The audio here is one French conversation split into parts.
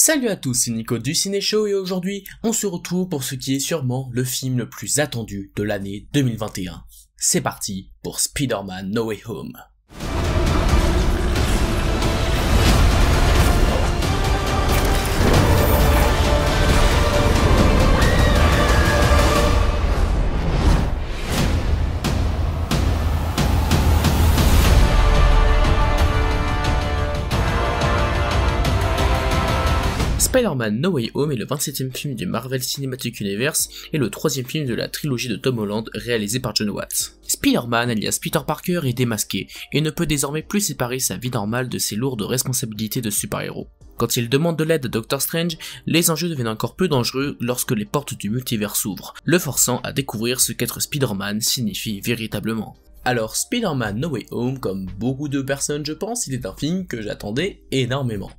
Salut à tous, c'est Nico du Ciné Show et aujourd'hui, on se retrouve pour ce qui est sûrement le film le plus attendu de l'année 2021. C'est parti pour Spider-Man No Way Home. Spider-Man No Way Home est le 27e film du Marvel Cinematic Universe et le 3e film de la trilogie de Tom Holland réalisé par Jon Watts. Spider-Man alias Peter Parker est démasqué et ne peut désormais plus séparer sa vie normale de ses lourdes responsabilités de super-héros. Quand il demande de l'aide à Doctor Strange, les enjeux deviennent encore peu dangereux lorsque les portes du multivers s'ouvrent, le forçant à découvrir ce qu'être Spider-Man signifie véritablement. Alors Spider-Man No Way Home, comme beaucoup de personnes je pense, il est un film que j'attendais énormément.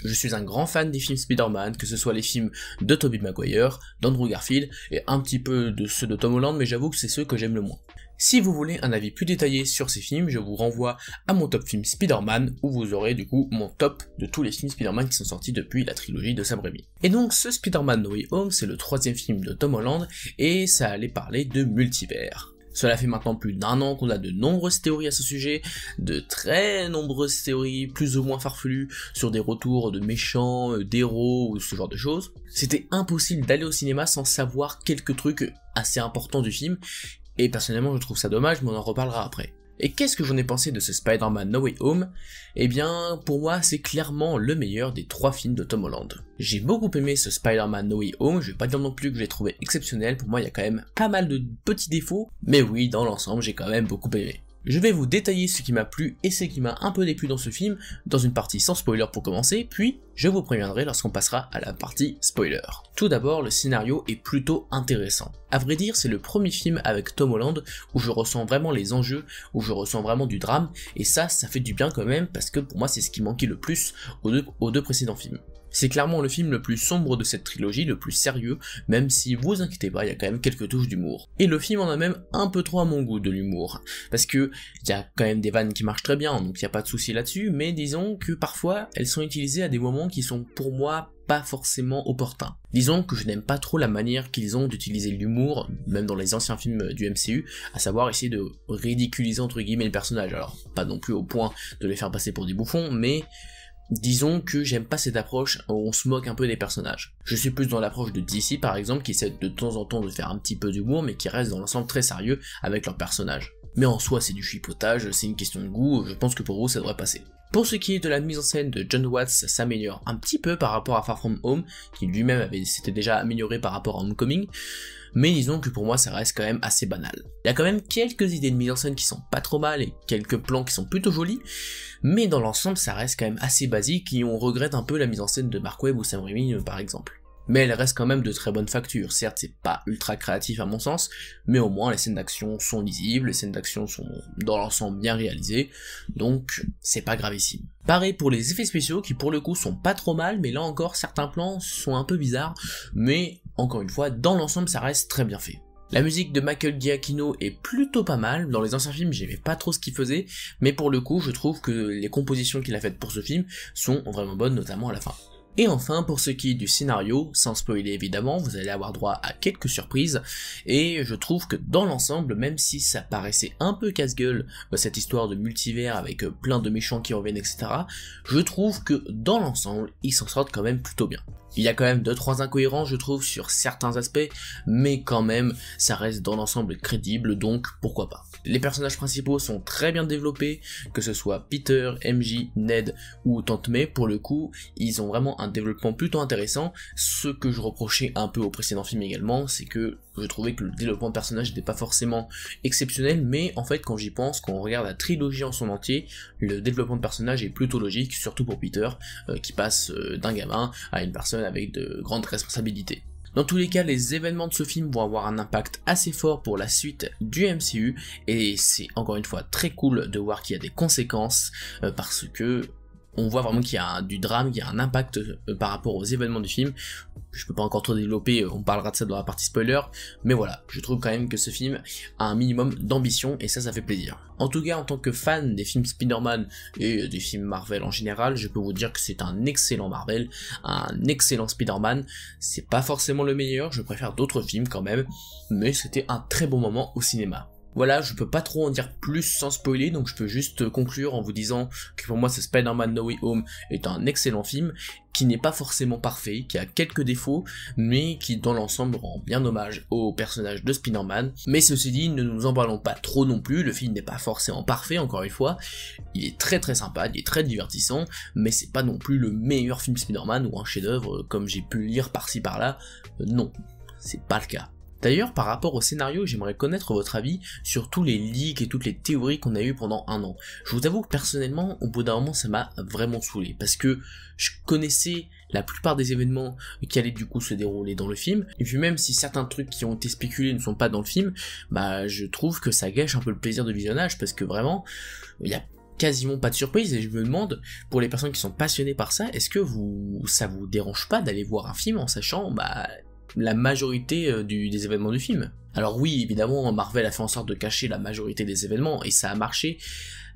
Je suis un grand fan des films Spider-Man, que ce soit les films de Tobey Maguire, d'Andrew Garfield, et un petit peu de ceux de Tom Holland, mais j'avoue que c'est ceux que j'aime le moins. Si vous voulez un avis plus détaillé sur ces films, je vous renvoie à mon top film Spider-Man, où vous aurez du coup mon top de tous les films Spider-Man qui sont sortis depuis la trilogie de Sam Raimi. Et donc ce Spider-Man No Way Home, c'est le 3e film de Tom Holland, et ça allait parler de multivers. Cela fait maintenant plus d'1 an qu'on a de nombreuses théories à ce sujet, de très nombreuses théories plus ou moins farfelues sur des retours de méchants, d'héros ou ce genre de choses. C'était impossible d'aller au cinéma sans savoir quelques trucs assez importants du film, et personnellement je trouve ça dommage mais on en reparlera après. Et qu'est-ce que j'en ai pensé de ce Spider-Man No Way Home? Eh bien, pour moi, c'est clairement le meilleur des 3 films de Tom Holland. J'ai beaucoup aimé ce Spider-Man No Way Home, je vais pas dire non plus que je l'ai trouvé exceptionnel, pour moi il y a quand même pas mal de petits défauts, mais oui, dans l'ensemble, j'ai quand même beaucoup aimé. Je vais vous détailler ce qui m'a plu et ce qui m'a un peu déplu dans ce film, dans une partie sans spoiler pour commencer, puis je vous préviendrai lorsqu'on passera à la partie spoiler. Tout d'abord, le scénario est plutôt intéressant. À vrai dire, c'est le premier film avec Tom Holland où je ressens vraiment les enjeux, où je ressens vraiment du drame, et ça fait du bien quand même, parce que pour moi c'est ce qui manquait le plus aux deux précédents films. C'est clairement le film le plus sombre de cette trilogie, le plus sérieux, même si vous inquiétez pas, il y a quand même quelques touches d'humour. Et le film en a même un peu trop à mon goût de l'humour, parce que il y a quand même des vannes qui marchent très bien, donc il n'y a pas de souci là-dessus, mais disons que parfois elles sont utilisées à des moments qui sont pour moi pas forcément opportuns. Disons que je n'aime pas trop la manière qu'ils ont d'utiliser l'humour, même dans les anciens films du MCU, à savoir essayer de ridiculiser entre guillemets les personnages, alors pas non plus au point de les faire passer pour des bouffons, mais disons que j'aime pas cette approche où on se moque un peu des personnages. Je suis plus dans l'approche de DC par exemple, qui essaie de temps en temps de faire un petit peu d'humour, mais qui reste dans l'ensemble très sérieux avec leurs personnages. Mais en soi c'est du chipotage, c'est une question de goût, je pense que pour vous ça devrait passer. Pour ce qui est de la mise en scène de Jon Watts, ça s'améliore un petit peu par rapport à Far From Home, qui lui-même s'était déjà amélioré par rapport à Homecoming, mais disons que pour moi ça reste quand même assez banal. Il y a quand même quelques idées de mise en scène qui sont pas trop mal et quelques plans qui sont plutôt jolis, mais dans l'ensemble ça reste quand même assez basique et on regrette un peu la mise en scène de Mark Webb ou Sam Raimi par exemple. Mais elle reste quand même de très bonne facture, certes c'est pas ultra créatif à mon sens, mais au moins les scènes d'action sont lisibles, les scènes d'action sont dans l'ensemble bien réalisées, donc c'est pas gravissime. Pareil pour les effets spéciaux qui pour le coup sont pas trop mal, mais là encore certains plans sont un peu bizarres, mais encore une fois dans l'ensemble ça reste très bien fait. La musique de Michael Giacchino est plutôt pas mal, dans les anciens films j'aimais pas trop ce qu'il faisait, mais pour le coup je trouve que les compositions qu'il a faites pour ce film sont vraiment bonnes, notamment à la fin. Et enfin, pour ce qui est du scénario, sans spoiler évidemment, vous allez avoir droit à quelques surprises, et je trouve que dans l'ensemble, même si ça paraissait un peu casse-gueule, cette histoire de multivers avec plein de méchants qui reviennent, etc., je trouve que dans l'ensemble, ils s'en sortent quand même plutôt bien. Il y a quand même 2-3 incohérences je trouve sur certains aspects, mais quand même ça reste dans l'ensemble crédible, donc pourquoi pas. Les personnages principaux sont très bien développés, que ce soit Peter, MJ, Ned ou Tante May, pour le coup, ils ont vraiment un développement plutôt intéressant. Ce que je reprochais un peu au précédent film également, c'est que je trouvais que le développement de personnage n'était pas forcément exceptionnel, mais en fait quand j'y pense, quand on regarde la trilogie en son entier, le développement de personnage est plutôt logique, surtout pour Peter, qui passe d'un gamin à une personne avec de grandes responsabilités. Dans tous les cas, les événements de ce film vont avoir un impact assez fort pour la suite du MCU, et c'est encore une fois très cool de voir qu'il y a des conséquences, parce que On voit vraiment qu'il y a du drame, qu'il y a un impact par rapport aux événements du film. Je peux pas encore trop développer, on parlera de ça dans la partie spoiler, mais voilà, je trouve quand même que ce film a un minimum d'ambition et ça fait plaisir. En tout cas, en tant que fan des films Spider-Man et des films Marvel en général, je peux vous dire que c'est un excellent Marvel, un excellent Spider-Man. C'est pas forcément le meilleur, je préfère d'autres films quand même, mais c'était un très bon moment au cinéma. Voilà, je peux pas trop en dire plus sans spoiler, donc je peux juste conclure en vous disant que pour moi ce Spider-Man No Way Home est un excellent film, qui n'est pas forcément parfait, qui a quelques défauts, mais qui dans l'ensemble rend bien hommage au personnage de Spider-Man. Mais ceci dit, ne nous emballons pas trop non plus, le film n'est pas forcément parfait encore une fois, il est très sympa, il est très divertissant, mais c'est pas non plus le meilleur film Spider-Man ou un chef-d'œuvre comme j'ai pu lire par-ci par-là, non, c'est pas le cas. D'ailleurs, par rapport au scénario, j'aimerais connaître votre avis sur tous les leaks et toutes les théories qu'on a eues pendant un an. Je vous avoue que personnellement, au bout d'un moment, ça m'a vraiment saoulé, parce que je connaissais la plupart des événements qui allaient du coup se dérouler dans le film, et puis même si certains trucs qui ont été spéculés ne sont pas dans le film, bah je trouve que ça gâche un peu le plaisir de visionnage, parce que vraiment, il y a quasiment pas de surprise, et je me demande, pour les personnes qui sont passionnées par ça, est-ce que ça vous dérange pas d'aller voir un film en sachant, la majorité des événements du film. Alors oui, évidemment, Marvel a fait en sorte de cacher la majorité des événements, et ça a marché,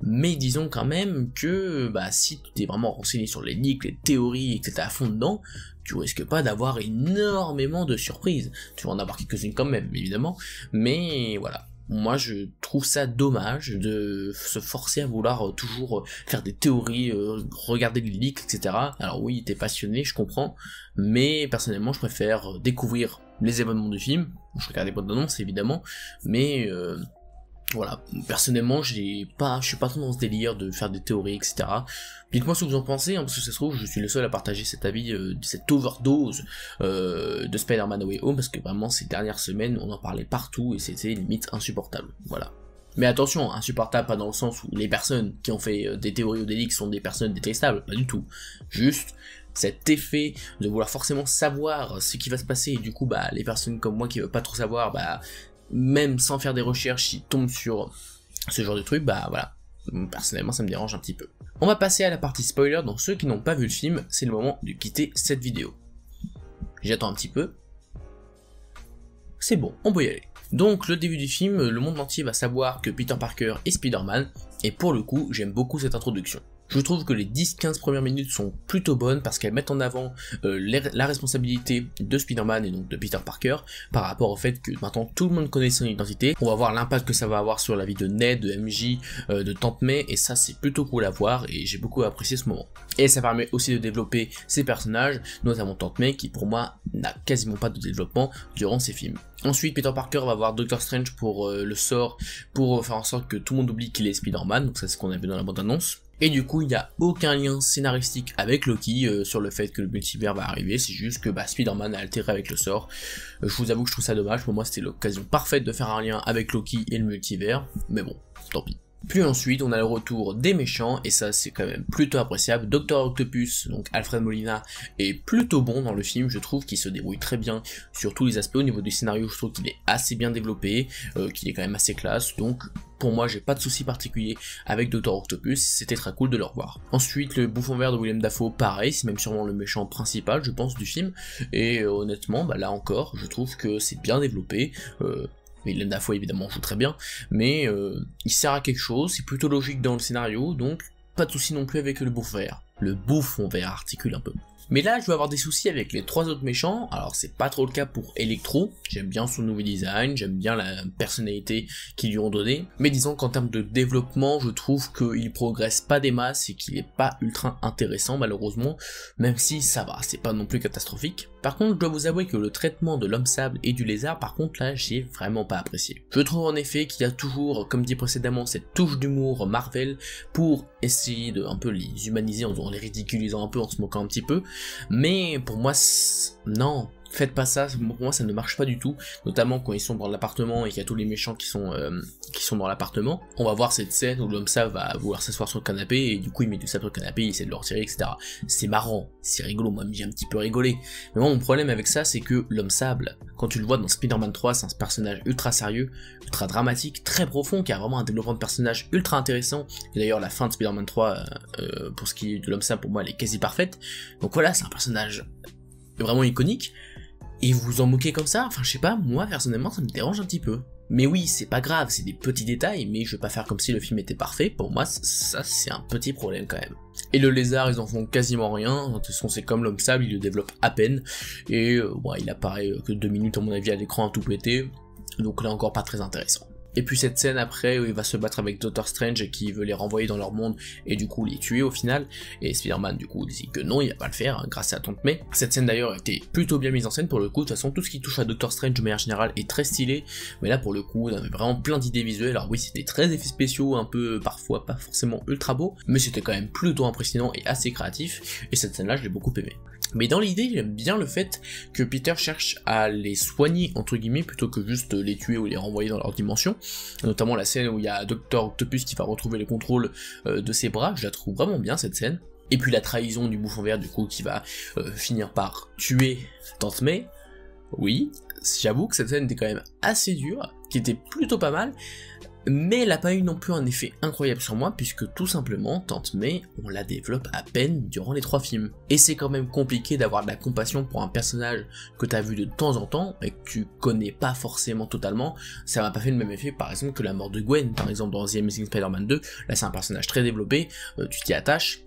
mais disons quand même que si tu t'es vraiment renseigné sur les leaks, les théories, et que t'es à fond dedans, tu risques pas d'avoir énormément de surprises. Tu vas en avoir quelques-unes quand même, évidemment, mais voilà. Moi je trouve ça dommage de se forcer à vouloir toujours faire des théories, regarder les leaks, etc. Alors oui, t'es passionné, je comprends, mais personnellement je préfère découvrir les événements du film, je regarde les bandes annonces évidemment, mais voilà, personnellement je suis pas trop dans ce délire de faire des théories, etc. Dites-moi ce que vous en pensez, parce que ça se trouve je suis le seul à partager cet avis, cette overdose de Spider-Man No Way Home, parce que vraiment ces dernières semaines on en parlait partout et c'était limite insupportable, voilà. Mais attention, insupportable pas dans le sens où les personnes qui ont fait des théories ou des leaks sont des personnes détestables, pas du tout. Juste cet effet de vouloir forcément savoir ce qui va se passer, et du coup les personnes comme moi qui veulent pas trop savoir, même sans faire des recherches, ils tombent sur ce genre de truc, voilà. Personnellement ça me dérange un petit peu. On va passer à la partie spoiler, donc ceux qui n'ont pas vu le film, c'est le moment de quitter cette vidéo. J'attends un petit peu. C'est bon, on peut y aller. Donc le début du film, le monde entier va savoir que Peter Parker est Spider-Man, et pour le coup, j'aime beaucoup cette introduction. Je trouve que les 10-15 premières minutes sont plutôt bonnes parce qu'elles mettent en avant la responsabilité de Spider-Man et donc de Peter Parker par rapport au fait que maintenant tout le monde connaît son identité. On va voir l'impact que ça va avoir sur la vie de Ned, de MJ, de Tante May, et ça c'est plutôt cool à voir et j'ai beaucoup apprécié ce moment. Et ça permet aussi de développer ses personnages, notamment Tante May qui pour moi n'a quasiment pas de développement durant ses films. Ensuite, Peter Parker va voir Doctor Strange pour le sort, pour faire en sorte que tout le monde oublie qu'il est Spider-Man, donc ça c'est ce qu'on a vu dans la bande-annonce. Et du coup, il n'y a aucun lien scénaristique avec Loki sur le fait que le multivers va arriver, c'est juste que Spider-Man a altéré avec le sort. Je vous avoue que je trouve ça dommage, pour moi c'était l'occasion parfaite de faire un lien avec Loki et le multivers, mais bon, tant pis. Puis ensuite, on a le retour des méchants, et ça c'est quand même plutôt appréciable. Dr Octopus, donc Alfred Molina, est plutôt bon dans le film, je trouve qu'il se débrouille très bien sur tous les aspects. Au niveau du scénario, je trouve qu'il est assez bien développé, qu'il est quand même assez classe, donc pour moi j'ai pas de souci particulier avec Dr Octopus, c'était très cool de le revoir. Ensuite, le bouffon vert de Willem Dafoe, pareil, c'est même sûrement le méchant principal, je pense, du film, et honnêtement, là encore, je trouve que c'est bien développé, Willem Dafoe évidemment joue très bien, mais il sert à quelque chose, c'est plutôt logique dans le scénario, donc pas de soucis non plus avec le bouffon vert. Le bouffon vert articule un peu. Mais là, je vais avoir des soucis avec les trois autres méchants. Alors, c'est pas trop le cas pour Electro. J'aime bien son nouveau design, j'aime bien la personnalité qu'ils lui ont donnée. Mais disons qu'en termes de développement, je trouve qu'il progresse pas des masses et qu'il est pas ultra intéressant, malheureusement. Même si ça va, c'est pas non plus catastrophique. Par contre, je dois vous avouer que le traitement de l'homme sable et du lézard, par contre, là, j'ai vraiment pas apprécié. Je trouve en effet qu'il y a toujours, comme dit précédemment, cette touche d'humour Marvel pour essayer de un peu les humaniser en les ridiculisant un peu, en se moquant un petit peu. Mais pour moi, non. Faites pas ça, pour moi ça ne marche pas du tout, notamment quand ils sont dans l'appartement et qu'il y a tous les méchants qui sont dans l'appartement. On va voir cette scène où l'homme sable va vouloir s'asseoir sur le canapé et du coup il met du sable sur le canapé, il essaie de le retirer, etc. C'est marrant, c'est rigolo, moi j'ai un petit peu rigolé. Mais moi mon problème avec ça c'est que l'homme sable, quand tu le vois dans Spider-Man 3, c'est un personnage ultra sérieux, ultra dramatique, très profond, qui a vraiment un développement de personnage ultra intéressant. Et d'ailleurs la fin de Spider-Man 3, pour ce qui est de l'homme sable, pour moi elle est quasi parfaite. Donc voilà, c'est un personnage vraiment iconique. Et vous vous en moquez comme ça, enfin je sais pas, moi personnellement ça me dérange un petit peu. Mais oui, c'est pas grave, c'est des petits détails, mais je vais pas faire comme si le film était parfait, pour moi ça c'est un petit problème quand même. Et le lézard, ils en font quasiment rien, de toute façon c'est comme l'homme sable, il le développe à peine, et il apparaît que 2 minutes à mon avis à l'écran à tout péter, donc là encore pas très intéressant. Et puis cette scène après où il va se battre avec Doctor Strange qui veut les renvoyer dans leur monde et du coup les tuer au final, et Spider-Man du coup dit que non, il va pas le faire hein, grâce à Tante May. Cette scène d'ailleurs était plutôt bien mise en scène pour le coup, de toute façon tout ce qui touche à Doctor Strange de manière générale est très stylé, mais là pour le coup on avait vraiment plein d'idées visuelles. Alors oui, c'était très effets spéciaux, un peu parfois pas forcément ultra beau, mais c'était quand même plutôt impressionnant et assez créatif, et cette scène là je l'ai beaucoup aimé. Mais dans l'idée, j'aime bien le fait que Peter cherche à les soigner, entre guillemets, plutôt que juste les tuer ou les renvoyer dans leur dimension. Notamment la scène où il y a Dr. Octopus qui va retrouver le contrôle de ses bras, je la trouve vraiment bien cette scène. Et puis la trahison du bouffon vert du coup qui va finir par tuer Tante May. Oui, j'avoue que cette scène était quand même assez dure, qui était plutôt pas mal. Mais elle n'a pas eu non plus un effet incroyable sur moi, puisque tout simplement, Tante May, on la développe à peine durant les 3 films. Et c'est quand même compliqué d'avoir de la compassion pour un personnage que t'as vu de temps en temps, et que tu connais pas forcément totalement. Ça m'a pas fait le même effet, par exemple, que la mort de Gwen, par exemple dans The Amazing Spider-Man 2, là c'est un personnage très développé, tu t'y attaches.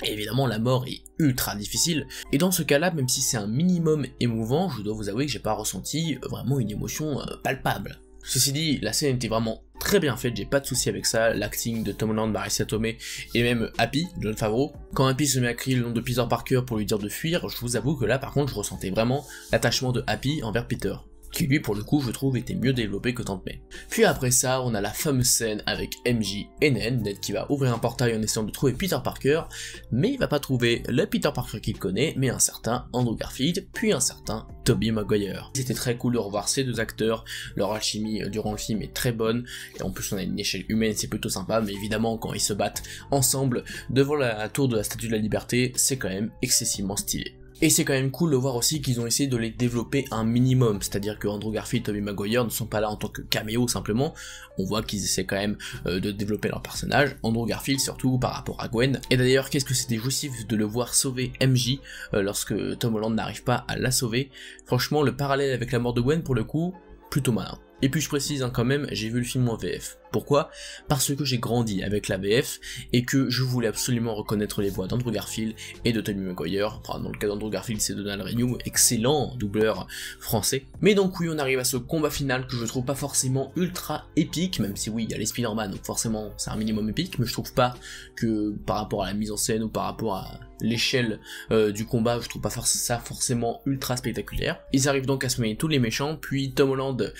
Et évidemment la mort est ultra difficile, et dans ce cas-là, même si c'est un minimum émouvant, je dois vous avouer que j'ai pas ressenti vraiment une émotion palpable. Ceci dit, la scène était vraiment très bien faite, j'ai pas de souci avec ça, l'acting de Tom Holland, Marissa Tomei et même Happy, Jon Favreau. Quand Happy se met à crier le nom de Peter Parker pour lui dire de fuir, je vous avoue que là par contre je ressentais vraiment l'attachement de Happy envers Peter, qui lui pour le coup je trouve était mieux développé que Tante May. Puis après ça, on a la fameuse scène avec MJ et Ned qui va ouvrir un portail en essayant de trouver Peter Parker, mais il va pas trouver le Peter Parker qu'il connaît, mais un certain Andrew Garfield, puis un certain Tobey Maguire. C'était très cool de revoir ces deux acteurs, leur alchimie durant le film est très bonne, et en plus on a une échelle humaine, c'est plutôt sympa, mais évidemment quand ils se battent ensemble devant la tour de la Statue de la Liberté, c'est quand même excessivement stylé. Et c'est quand même cool de voir aussi qu'ils ont essayé de les développer un minimum, c'est-à-dire que Andrew Garfield et Tobey Maguire ne sont pas là en tant que caméo simplement, on voit qu'ils essaient quand même de développer leur personnage, Andrew Garfield surtout par rapport à Gwen, et d'ailleurs qu'est-ce que c'était jouissif de le voir sauver MJ lorsque Tom Holland n'arrive pas à la sauver. Franchement le parallèle avec la mort de Gwen pour le coup, plutôt malin. Et puis je précise quand même, j'ai vu le film en VF. Pourquoi ? Parce que j'ai grandi avec la VF et que je voulais absolument reconnaître les voix d'Andrew Garfield et de Tobey Maguire. Enfin, dans le cas d'Andrew Garfield, c'est Donald Renew, excellent doubleur français. Mais donc oui, on arrive à ce combat final que je trouve pas forcément ultra épique, même si oui, il y a les Spider-Man, donc forcément c'est un minimum épique, mais je trouve pas que par rapport à la mise en scène ou par rapport à l'échelle du combat, je trouve pas ça forcément ultra spectaculaire. Ils arrivent donc à se mener tous les méchants, puis Tom Holland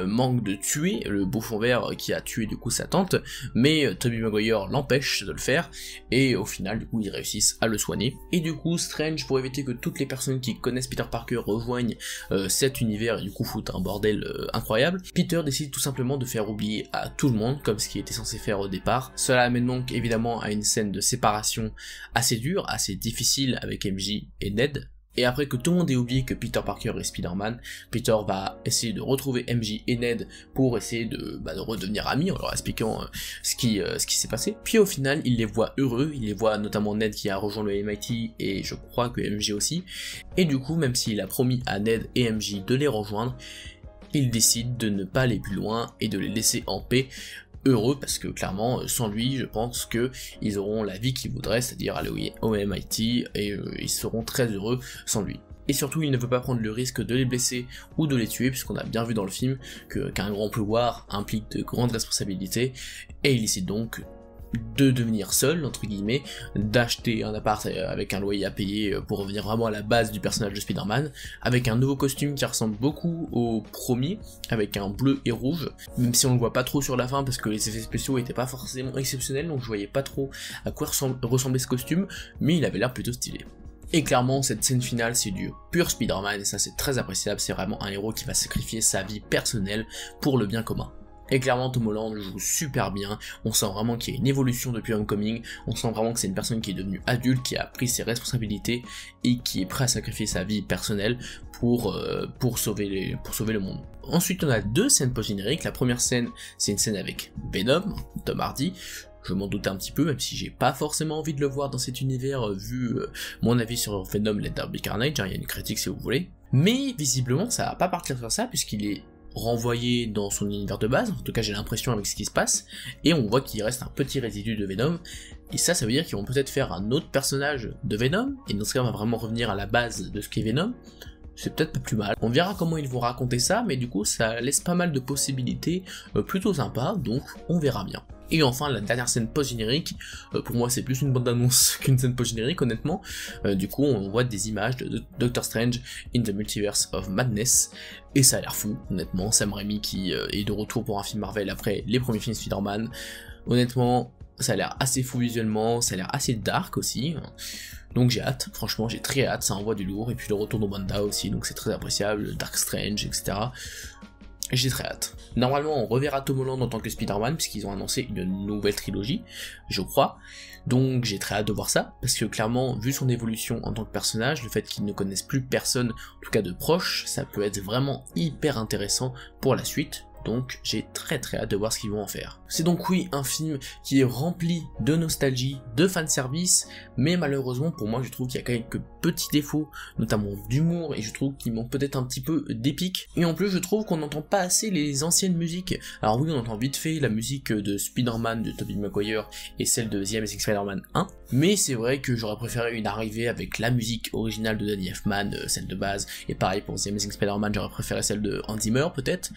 manque de tuer le bouffon vert qui a tué du coup sa tante, mais Tobey Maguire l'empêche de le faire, et au final du coup ils réussissent à le soigner. Et du coup Strange, pour éviter que toutes les personnes qui connaissent Peter Parker rejoignent cet univers et du coup foutent un bordel incroyable, Peter décide tout simplement de faire oublier à tout le monde, comme ce qu'il était censé faire au départ. Cela amène donc évidemment à une scène de séparation assez dure, assez difficile avec MJ et Ned. Et après que tout le monde ait oublié que Peter Parker est Spider-Man, Peter va essayer de retrouver MJ et Ned pour essayer de redevenir amis en leur expliquant ce qui s'est passé. Puis au final, il les voit heureux, il les voit notamment Ned qui a rejoint le MIT et je crois que MJ aussi. Et du coup, même s'il a promis à Ned et MJ de les rejoindre, il décide de ne pas aller plus loin et de les laisser en paix. Heureux parce que clairement sans lui je pense que ils auront la vie qu'ils voudraient, c'est-à-dire aller au MIT et ils seront très heureux sans lui. Et surtout il ne veut pas prendre le risque de les blesser ou de les tuer, puisqu'on a bien vu dans le film qu'un grand pouvoir implique de grandes responsabilités, et il décide donc de devenir seul, entre guillemets, d'acheter un appart avec un loyer à payer pour revenir vraiment à la base du personnage de Spider-Man, avec un nouveau costume qui ressemble beaucoup au premier, avec un bleu et rouge, même si on le voit pas trop sur la fin parce que les effets spéciaux étaient pas forcément exceptionnels, donc je voyais pas trop à quoi ressemblait ce costume, mais il avait l'air plutôt stylé. Et clairement, cette scène finale, c'est du pur Spider-Man, et ça c'est très appréciable, c'est vraiment un héros qui va sacrifier sa vie personnelle pour le bien commun. Et clairement, Tom Holland joue super bien, on sent vraiment qu'il y a une évolution depuis Homecoming, on sent vraiment que c'est une personne qui est devenue adulte, qui a pris ses responsabilités, et qui est prêt à sacrifier sa vie personnelle pour sauver le monde. Ensuite, on a deux scènes post-génériques. La première scène, c'est une scène avec Venom, Tom Hardy. Je m'en doutais un petit peu, même si j'ai pas forcément envie de le voir dans cet univers, vu mon avis sur Venom Let There Be Carnage, il y a une critique si vous voulez. Mais visiblement, ça va pas partir sur ça, puisqu'il est renvoyé dans son univers de base, en tout cas j'ai l'impression avec ce qui se passe, et on voit qu'il reste un petit résidu de Venom, et ça veut dire qu'ils vont peut-être faire un autre personnage de Venom, et dans ce cas on va vraiment revenir à la base de ce qu'est Venom. C'est peut-être pas plus mal. On verra comment ils vont raconter ça, mais du coup ça laisse pas mal de possibilités plutôt sympas, donc on verra bien. Et enfin la dernière scène post-générique, pour moi c'est plus une bande-annonce qu'une scène post-générique honnêtement, du coup on voit des images de Doctor Strange in the Multiverse of Madness, et ça a l'air fou honnêtement. Sam Raimi qui est de retour pour un film Marvel après les premiers films Spider-Man, honnêtement ça a l'air assez fou visuellement, ça a l'air assez dark aussi. Donc j'ai hâte, franchement j'ai très hâte, ça envoie du lourd, et puis le retour de Wanda aussi, donc c'est très appréciable, Dark Strange, etc. J'ai très hâte. Normalement on reverra Tom Holland en tant que Spider-Man, puisqu'ils ont annoncé une nouvelle trilogie, je crois, donc j'ai très hâte de voir ça, parce que clairement, vu son évolution en tant que personnage, le fait qu'il ne connaisse plus personne, en tout cas de proche, ça peut être vraiment hyper intéressant pour la suite. Donc j'ai très hâte de voir ce qu'ils vont en faire. C'est donc oui un film qui est rempli de nostalgie, de fanservice, mais malheureusement pour moi je trouve qu'il y a quelques petits défauts, notamment d'humour, et je trouve qu'il manque peut-être un petit peu d'épique. Et en plus je trouve qu'on n'entend pas assez les anciennes musiques. Alors oui on entend vite fait la musique de Spider-Man de Tobey Maguire et celle de The Amazing Spider-Man 1, mais c'est vrai que j'aurais préféré une arrivée avec la musique originale de Danny Elfman, celle de base, et pareil pour The Amazing Spider-Man j'aurais préféré celle de Hans Zimmer peut-être.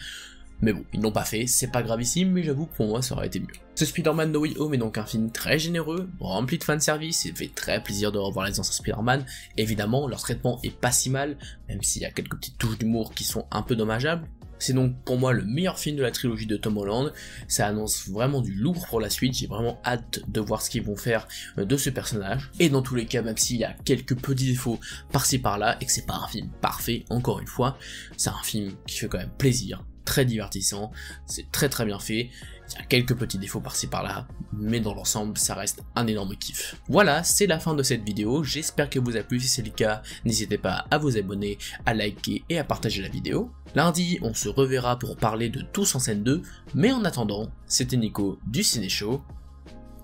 Mais bon, ils l'ont pas fait, c'est pas gravissime, mais j'avoue que pour moi ça aurait été mieux. Ce Spider-Man No Way Home est donc un film très généreux, rempli de fanservice, et fait très plaisir de revoir les anciens Spider-Man. Évidemment, leur traitement est pas si mal, même s'il y a quelques petites touches d'humour qui sont un peu dommageables. C'est donc pour moi le meilleur film de la trilogie de Tom Holland, ça annonce vraiment du lourd pour la suite, j'ai vraiment hâte de voir ce qu'ils vont faire de ce personnage. Et dans tous les cas, même s'il y a quelques petits défauts par-ci par-là, et que c'est pas un film parfait, encore une fois, c'est un film qui fait quand même plaisir, très divertissant, c'est très bien fait, il y a quelques petits défauts par-ci par-là, mais dans l'ensemble ça reste un énorme kiff. Voilà, c'est la fin de cette vidéo, j'espère qu'elle vous a plu, si c'est le cas, n'hésitez pas à vous abonner, à liker et à partager la vidéo. Lundi, on se reverra pour parler de Tous en scène 2, mais en attendant, c'était Nico du Ciné Show,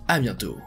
à bientôt.